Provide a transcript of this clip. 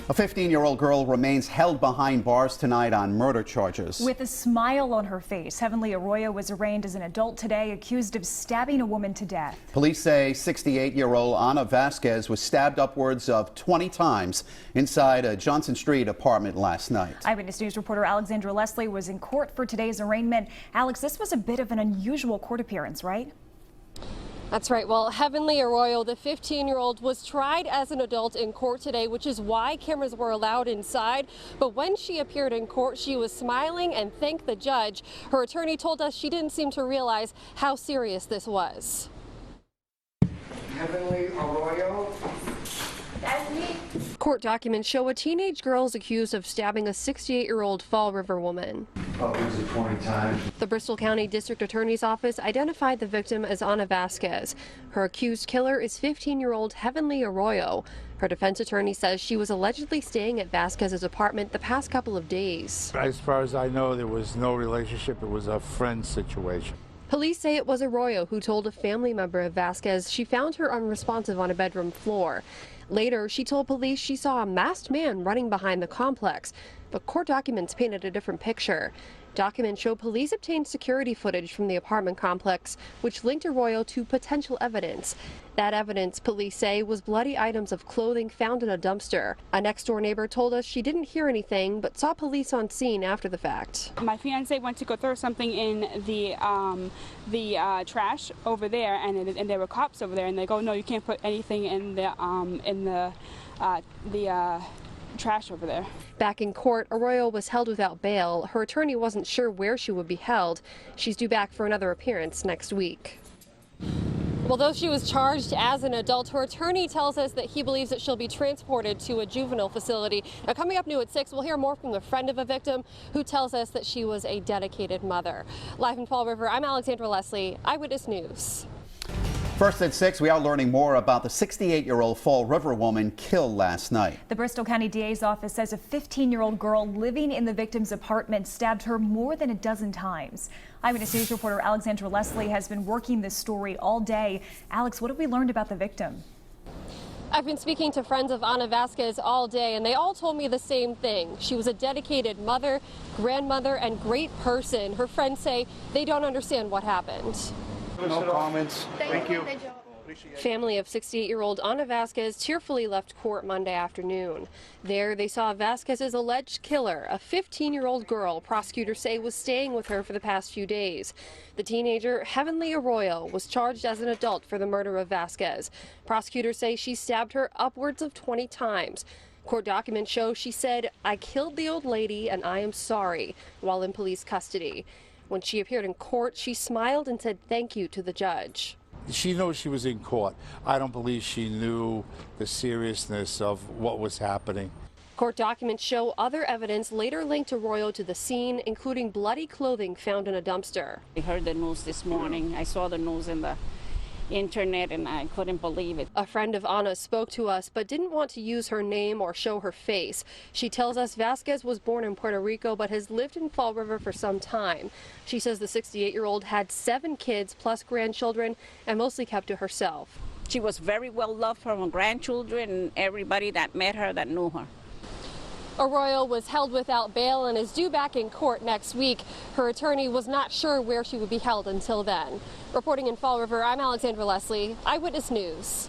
A 15-year-old girl remains held behind bars tonight on murder charges. With a smile on her face, Heavenly Arroyo was arraigned as an adult today, accused of stabbing a woman to death. Police say 68-year-old Ana Vasquez was stabbed upwards of 20 times inside a Johnson Street apartment last night. Eyewitness News reporter Alexandra Leslie was in court for today's arraignment. Alex, this was a bit of an unusual court appearance, right? That's right. Well, Heavenly Arroyo, the 15-year-old, was tried as an adult in court today, which is why cameras were allowed inside. But when she appeared in court, she was smiling and thanked the judge. Her attorney told us she didn't seem to realize how serious this was. Heavenly Arroyo. That's me. Court documents show a teenage girl is accused of stabbing a 68-year-old Fall River woman. Upwards of 20 times. The Bristol County District Attorney's Office identified the victim as Ana Vasquez. Her accused killer is 15-year-old Heavenly Arroyo. Her defense attorney says she was allegedly staying at Vasquez's apartment the past couple of days. As far as I know, there was no relationship. It was a friend situation. Police say it was Arroyo who told a family member of Vasquez she found her unresponsive on a bedroom floor. Later, she told police she saw a masked man running behind the complex, but court documents painted a different picture. Documents show police obtained security footage from the apartment complex, which linked Arroyo to potential evidence. That evidence, police say, was bloody items of clothing found in a dumpster. A next-door neighbor told us she didn't hear anything, but saw police on scene after the fact. My fiance went to go throw something in the trash over there, and there were cops over there, and they go, "No, you can't put anything in the trash over there." Back in court, Arroyo was held without bail. Her attorney wasn't sure where she would be held. She's due back for another appearance next week. Well, though she was charged as an adult, her attorney tells us that he believes that she'll be transported to a juvenile facility. Now, coming up new at 6, we'll hear more from the friend of a victim who tells us that she was a dedicated mother. Live in Fall River, I'm Alexandra Leslie, Eyewitness News. First at 6, we are learning more about the 68-year-old Fall River woman killed last night. The Bristol County DA's office says a 15-year-old girl living in the victim's apartment stabbed her more than a dozen times. Eyewitness News reporter Alexandra Leslie has been working this story all day. Alex, what have we learned about the victim? I've been speaking to friends of Ana Vasquez all day, and they all told me the same thing. She was a dedicated mother, grandmother, and great person. Her friends say they don't understand what happened. No comments. Thank you. Family of 68-year-old Ana Vasquez tearfully left court Monday afternoon. There, they saw Vasquez's alleged killer, a 15-year-old girl prosecutors say was staying with her for the past few days. The teenager, Heavenly Arroyo, was charged as an adult for the murder of Vasquez. Prosecutors say she stabbed her upwards of 20 times. Court documents show she said, "I killed the old lady and I am sorry," while in police custody. When she appeared in court, she smiled and said thank you to the judge. She knows she was in court. I don't believe she knew the seriousness of what was happening. Court documents show other evidence later linked Arroyo to the scene, including bloody clothing found in a dumpster. I heard the news this morning. I saw the news in the internet and I couldn't believe it. A friend of Ana's spoke to us but didn't want to use her name or show her face. She tells us Vasquez was born in Puerto Rico but has lived in Fall River for some time. She says the 68-year-old had 7 kids plus grandchildren and mostly kept to herself. She was very well loved from her grandchildren and everybody that met her that knew her. Arroyo was held without bail and is due back in court next week. Her attorney was not sure where she would be held until then. Reporting in Fall River, I'm Alexandra Leslie, Eyewitness News.